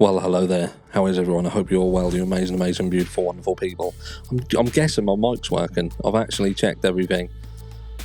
Well, hello there. How is everyone? I hope you're all well. You're amazing, amazing, beautiful, wonderful people. I'm guessing my mic's working. I've actually checked everything.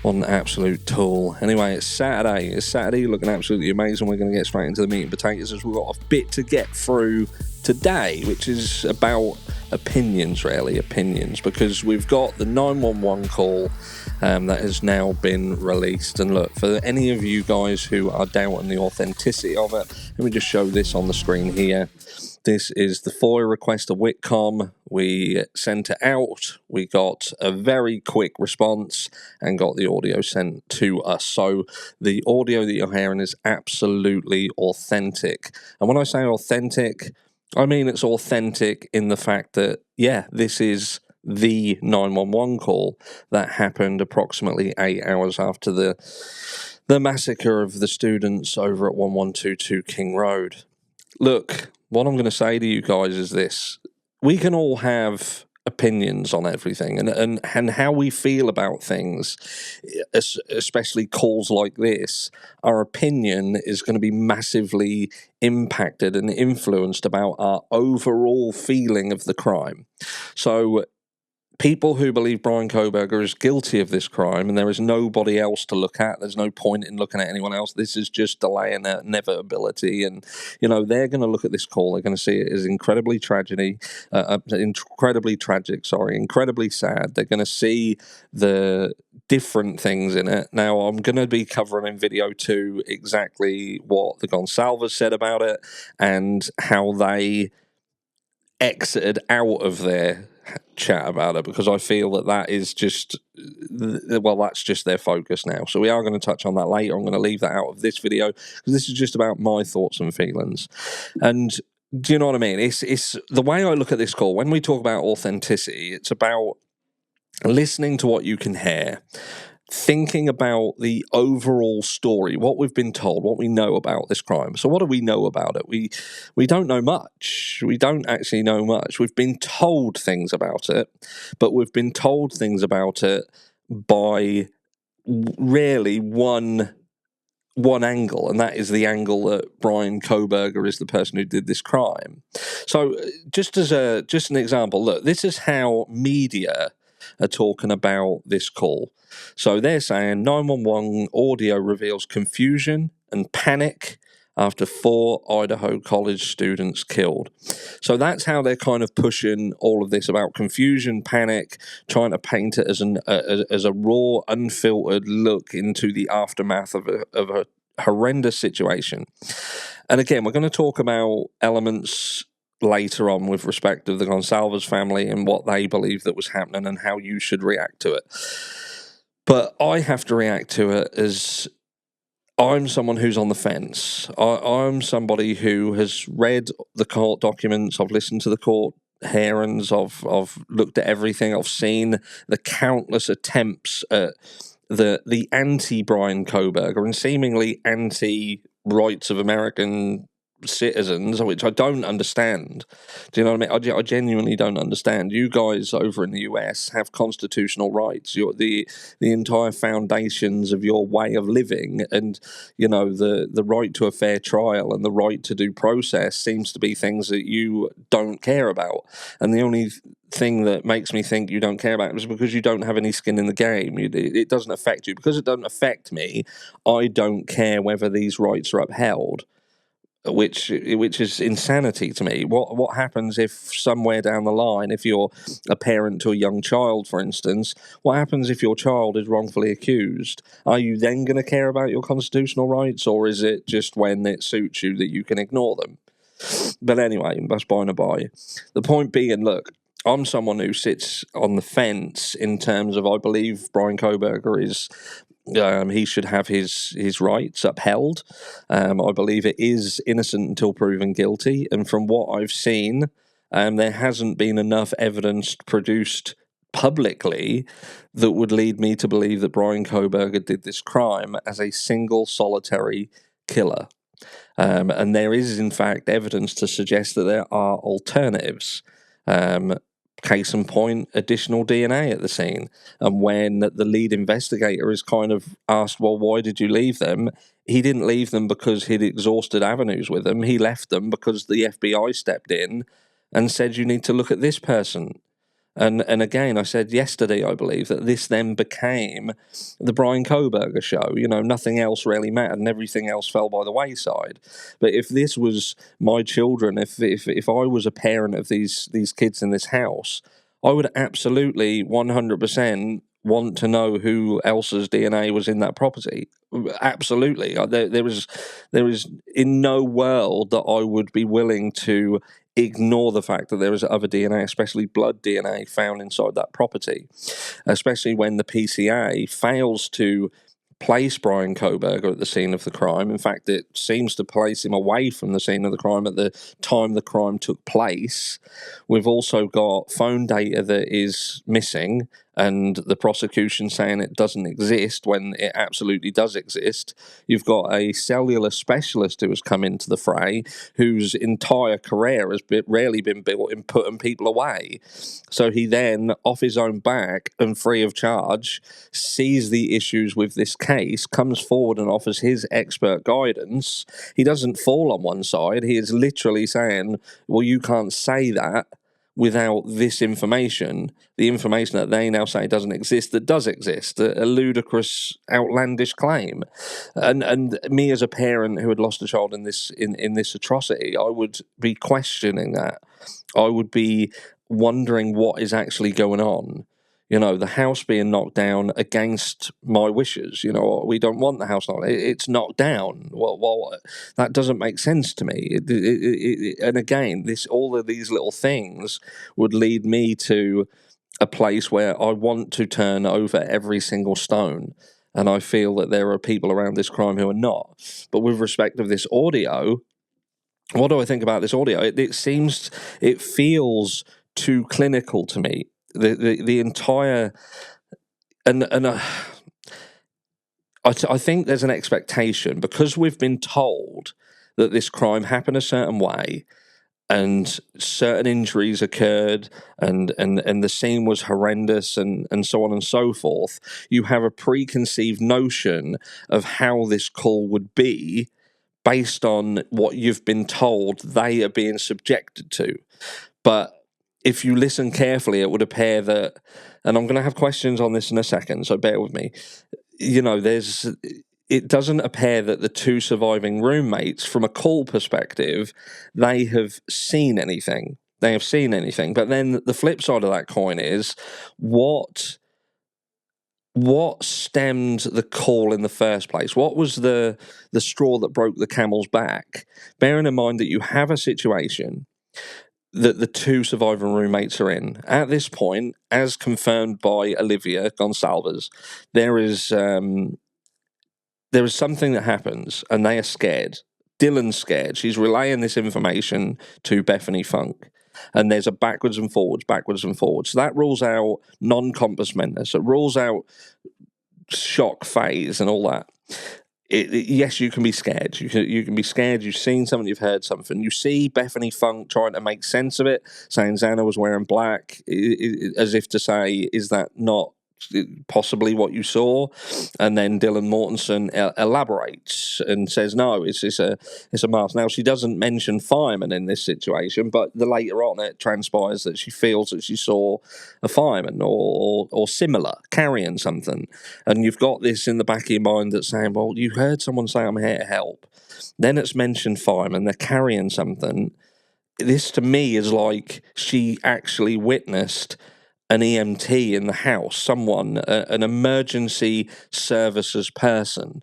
What an absolute tool. Anyway, it's Saturday, looking absolutely amazing. We're going to get straight into the meat and potatoes as we've got a bit to get through today, which is about opinions, because we've got the 911 call that has now been released. And look, for any of you guys who are doubting the authenticity of it, let me just show this on the screen here. This is the FOIA request of Whitcomb. We sent it out. We got a very quick response and got the audio sent to us. So the audio that you're hearing is absolutely authentic. And when I say authentic, I mean it's authentic in the fact that, yeah, this is the 911 call that happened approximately 8 hours after the massacre of the students over at 1122 King Road. Look, what I'm going to say to you guys is this. We can all have opinions on everything and how we feel about things, especially calls like this. Our opinion is going to be massively impacted and influenced about our overall feeling of the crime. So people who believe Bryan Kohberger is guilty of this crime and there is nobody else to look at, there's no point in looking at anyone else, this is just delaying inevitability. And, they're going to look at this call, they're going to see it as incredibly tragic, incredibly sad. They're going to see the different things in it. Now, I'm going to be covering in video 2 exactly what the Gonsalves said about it and how they exited out of their chat about it, because I feel that is just, that's just their focus now. So we are going to touch on that later. I'm going to leave that out of this video because this is just about my thoughts and feelings. And do you know what I mean? It's the way I look at this call. When we talk about authenticity, it's about listening to what you can hear, thinking about the overall story, what we've been told, what we know about this crime. So what do we know about it? We don't know much. We don't actually know much. We've been told things about it, but we've been told things about it by rarely one angle, and that is the angle that Bryan Kohberger is the person who did this crime. So just an example, look, this is how media are talking about this call. So they're saying 911 audio reveals confusion and panic after 4 Idaho college students killed. So that's how they're kind of pushing all of this about confusion, panic, trying to paint it as a raw, unfiltered look into the aftermath of a horrendous situation. And again, we're going to talk about elements later on with respect to the Gonsalves family and what they believe that was happening and how you should react to it. But I have to react to it as I'm someone who's on the fence. I'm somebody who has read the court documents. I've listened to the court hearings. I've looked at everything. I've seen the countless attempts at the anti-Bryan Kohberger and seemingly anti-rights of American citizens, which I don't understand. Do you know what I mean? I genuinely don't understand. You guys over in the US have constitutional rights. The entire foundations of your way of living, and the right to a fair trial and the right to due process seems to be things that you don't care about. And the only thing that makes me think you don't care about it is because you don't have any skin in the game. It doesn't affect you. Because it doesn't affect me, I don't care whether these rights are upheld. Which is insanity to me. What happens if somewhere down the line, if you're a parent to a young child, for instance, what happens if your child is wrongfully accused? Are you then going to care about your constitutional rights, or is it just when it suits you that you can ignore them? But anyway, that's by and by. The point being, look, I'm someone who sits on the fence in terms of I believe Bryan Kohberger is he should have his rights upheld. I believe it is innocent until proven guilty. And from what I've seen, there hasn't been enough evidence produced publicly that would lead me to believe that Bryan Kohberger did this crime as a single solitary killer. And there is, in fact, evidence to suggest that there are alternatives. Case in point, additional DNA at the scene. And when the lead investigator is kind of asked, well, why did you leave them? He didn't leave them because he'd exhausted avenues with them. He left them because the FBI stepped in and said, you need to look at this person. And again, I said yesterday, I believe, that this then became the Brian Koberger show. You know, nothing else really mattered and everything else fell by the wayside. But if this was my children, if I was a parent of these kids in this house, I would absolutely 100% want to know who else's DNA was in that property. Absolutely. There is in no world that I would be willing to ignore the fact that there is other DNA, especially blood DNA, found inside that property, especially when the PCA fails to place Brian Koberger at the scene of the crime. In fact, it seems to place him away from the scene of the crime at the time the crime took place. We've also got phone data that is missing, and the prosecution saying it doesn't exist when it absolutely does exist. You've got a cellular specialist who has come into the fray, whose entire career has rarely been built in putting people away. So he then, off his own back and free of charge, sees the issues with this case, comes forward and offers his expert guidance. He doesn't fall on one side. He is literally saying, well, you can't say that without this information, the information that they now say doesn't exist, that does exist, a ludicrous, outlandish claim. And me as a parent who had lost a child in this atrocity, I would be questioning that. I would be wondering what is actually going on. You know, the house being knocked down against my wishes. You know, we don't want the house knocked down. It's knocked down. Well, that doesn't make sense to me. And again, all of these little things would lead me to a place where I want to turn over every single stone. And I feel that there are people around this crime who are not. But with respect of this audio, what do I think about this audio? It feels too clinical to me. The entire I think there's an expectation, because we've been told that this crime happened a certain way and certain injuries occurred and the scene was horrendous and so on and so forth. You have a preconceived notion of how this call would be based on what you've been told they are being subjected to. But if you listen carefully, it would appear that, and I'm going to have questions on this in a second, so bear with me. You know, it doesn't appear that the two surviving roommates, from a call perspective, they have seen anything. They have seen anything. But then the flip side of that coin is, what stemmed the call in the first place? What was the straw that broke the camel's back? Bearing in mind that you have a situation that the two surviving roommates are in. At this point, as confirmed by Olivia Gonsalves, there is something that happens and they are scared. Dylan's scared. She's relaying this information to Bethany Funk. And there's a backwards and forwards. So that rules out non-compos mentis. It rules out shock phase and all that. Yes, you can be scared. You can be scared. You've seen something, you've heard something. You see Bethany Funk trying to make sense of it, saying Xana was wearing black, as if to say, is that not possibly what you saw? And then Dylan Mortensen elaborates and says, no, it's a mask. Now, she doesn't mention fireman in this situation, but later on it transpires that she feels that she saw a fireman or similar carrying something. And you've got this in the back of your mind that's saying, well, you heard someone say, I'm here to help. Then it's mentioned fireman, they're carrying something. This to me is like she actually witnessed an EMT in the house, someone, an emergency services person.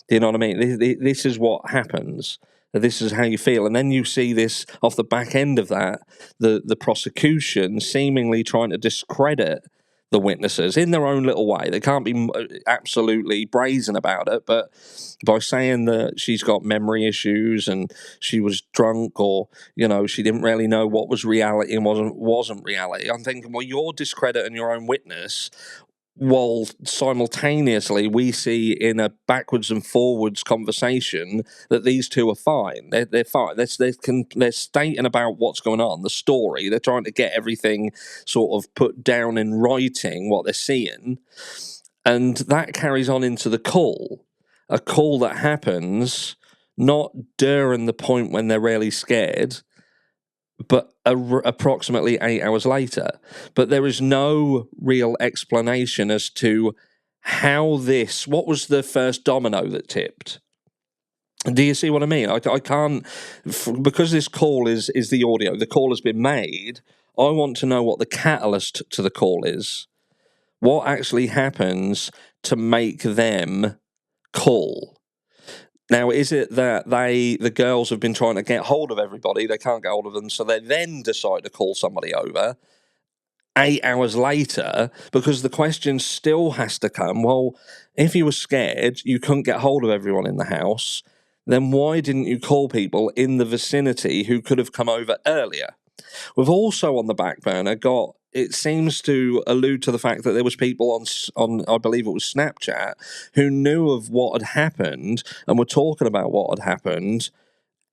Do you know what I mean? This is what happens. This is how you feel. And then you see this off the back end of that, the prosecution seemingly trying to discredit the witnesses in their own little way. They can't be absolutely brazen about it, but by saying that she's got memory issues and she was drunk, or, you know, she didn't really know what was reality and wasn't reality, I'm thinking, well, you're discrediting your own witness while simultaneously we see in a backwards and forwards conversation that these two are fine. They're fine. They're stating about what's going on, the story. They're trying to get everything sort of put down in writing, what they're seeing. And that carries on into the call. A call that happens not during the point when they're really scared, but approximately 8 hours later. But there is no real explanation as to what was the first domino that tipped. Do you see what I mean? I can't, because this call is the audio, the call has been made. I want to know what the catalyst to the call is. What actually happens to make them call? Now, is it that the girls have been trying to get hold of everybody, they can't get hold of them, so they then decide to call somebody over 8 hours later? Because the question still has to come, well, if you were scared, you couldn't get hold of everyone in the house, then why didn't you call people in the vicinity who could have come over earlier? We've also on the back burner got, it seems to allude to the fact that there was people on I believe it was Snapchat who knew of what had happened and were talking about what had happened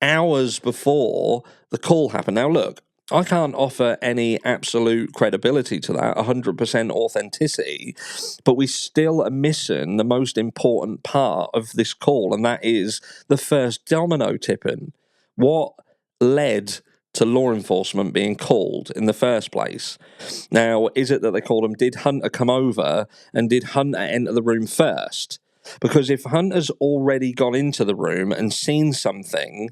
hours before the call happened. Now look, I can't offer any absolute credibility to that, 100% authenticity, but we still are missing the most important part of this call, and that is the first domino tipping. What led to law enforcement being called in the first place? Now, is it that they called him? Did Hunter come over, and did Hunter enter the room first? Because if Hunter's already gone into the room and seen something,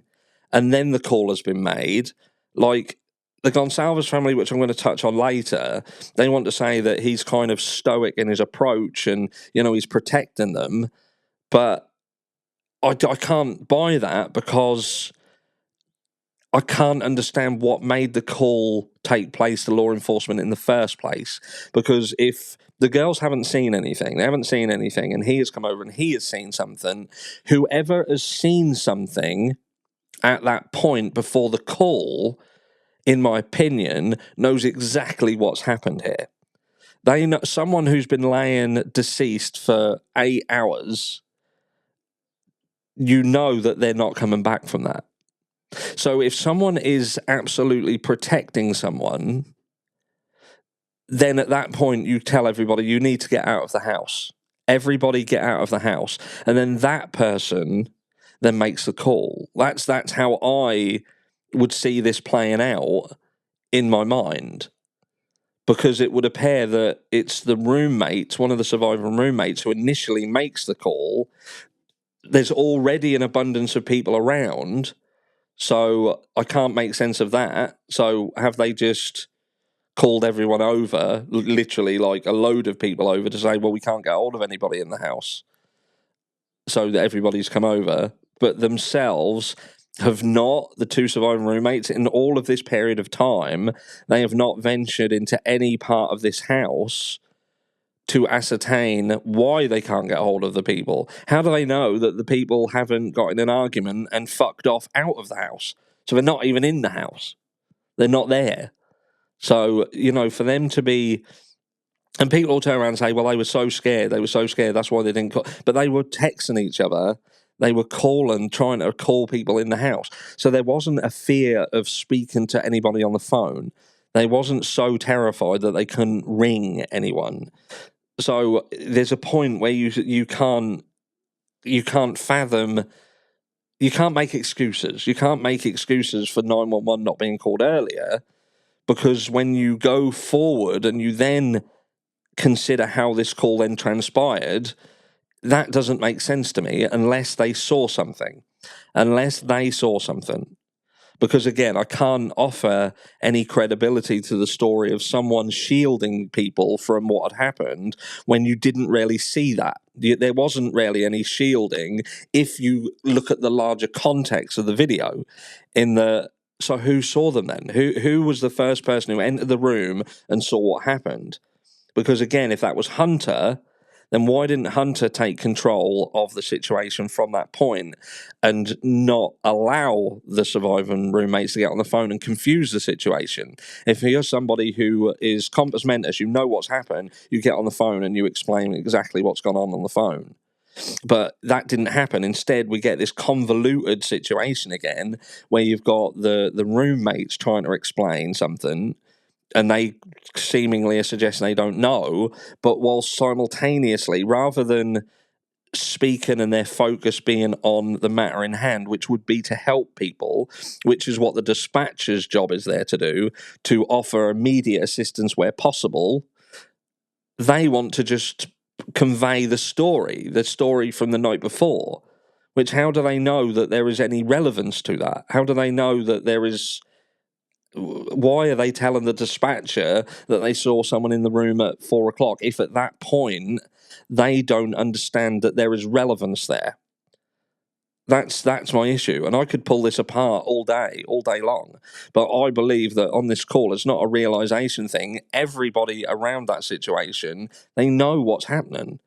and then the call has been made, like the Gonsalves family, which I'm going to touch on later, they want to say that he's kind of stoic in his approach and, he's protecting them. But I can't buy that, because I can't understand what made the call take place to law enforcement in the first place. Because if the girls haven't seen anything, and he has come over and he has seen something, whoever has seen something at that point before the call, in my opinion, knows exactly what's happened here. They know someone who's been laying deceased for 8 hours. That they're not coming back from that. So if someone is absolutely protecting someone, then at that point you tell everybody you need to get out of the house. Everybody get out of the house. And then that person then makes the call. That's how I would see this playing out in my mind. Because it would appear that it's the roommate, one of the surviving roommates, who initially makes the call. There's already an abundance of people around, so I can't make sense of that. So have they just called everyone over, literally like a load of people over, to say, well, we can't get hold of anybody in the house, so that everybody's come over, but themselves have not, the two surviving roommates, in all of this period of time, they have not ventured into any part of this house to ascertain why they can't get hold of the people. How do they know that the people haven't got in an argument and fucked off out of the house? So they're not even in the house. They're not there. So, for them to be... And people will turn around and say, well, they were so scared, that's why they didn't call. But they were texting each other. They were trying to call people in the house. So there wasn't a fear of speaking to anybody on the phone. They wasn't so terrified that they couldn't ring anyone. So there's a point where you can't fathom, you can't make excuses. You can't make excuses for 911 not being called earlier, because when you go forward and you then consider how this call then transpired, that doesn't make sense to me unless they saw something. Because again, I can't offer any credibility to the story of someone shielding people from what had happened when you didn't really see that. There wasn't really any shielding if you look at the larger context of the video. So who saw them then? Who was the first person who entered the room and saw what happened? Because again, if that was Hunter, then why didn't Hunter take control of the situation from that point and not allow the surviving roommates to get on the phone and confuse the situation? If you're somebody who is compass mentis, you know what's happened, you get on the phone and you explain exactly what's gone on the phone. But that didn't happen. Instead, we get this convoluted situation again where you've got the roommates trying to explain something and they seemingly are suggesting they don't know, but while simultaneously, rather than speaking and their focus being on the matter in hand, which would be to help people, which is what the dispatcher's job is there to do, to offer immediate assistance where possible, they want to just convey the story from the night before, which how do they know that there is any relevance to that? How do they know that there is... Why are they telling the dispatcher that they saw someone in the room at 4 o'clock if at that point they don't understand that there is relevance there? That's my issue, and I could pull this apart all day long. But I believe that on this call, it's not a realization thing. Everybody around that situation, they know what's happening.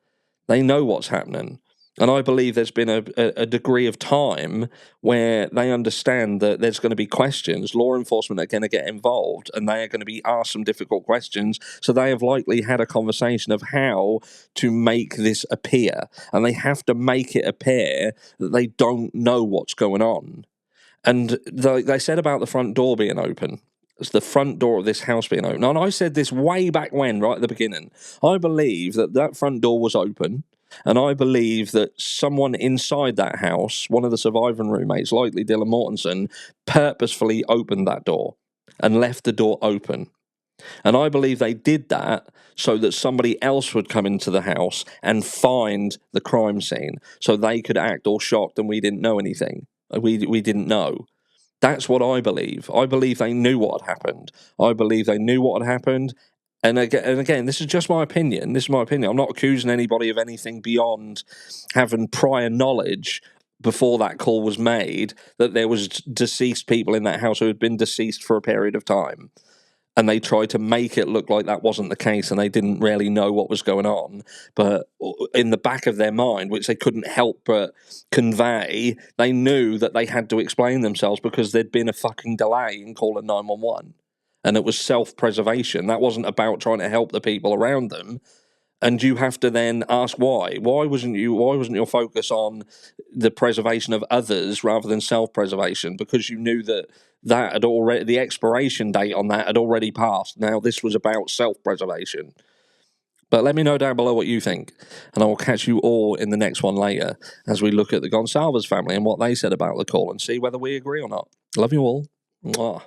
They know what's happening. And I believe there's been a degree of time where they understand that there's going to be questions. Law enforcement are going to get involved and they are going to be asked some difficult questions. So they have likely had a conversation of how to make this appear. And they have to make it appear that they don't know what's going on. And they said about the front door being open. It's the front door of this house being open. And I said this way back when, right at the beginning. I believe that front door was open. And I believe that someone inside that house, one of the surviving roommates, likely Dylan Mortensen, purposefully opened that door and left the door open. And I believe they did that so that somebody else would come into the house and find the crime scene so they could act all shocked and we didn't know anything. We didn't know. That's what I believe. I believe they knew what had happened. I believe they knew what had happened. And again, this is just my opinion. This is my opinion. I'm not accusing anybody of anything beyond having prior knowledge before that call was made that there was deceased people in that house who had been deceased for a period of time. And they tried to make it look like that wasn't the case and they didn't really know what was going on. But in the back of their mind, which they couldn't help but convey, they knew that they had to explain themselves because there'd been a fucking delay in calling 911. And it was self-preservation. That wasn't about trying to help the people around them. And you have to then ask why. Why wasn't your focus on the preservation of others rather than self-preservation? Because you knew that had already, the expiration date on that had already passed. Now this was about self-preservation. But let me know down below what you think. And I will catch you all in the next one later as we look at the Gonsalves family and what they said about the call and see whether we agree or not. Love you all. Mwah.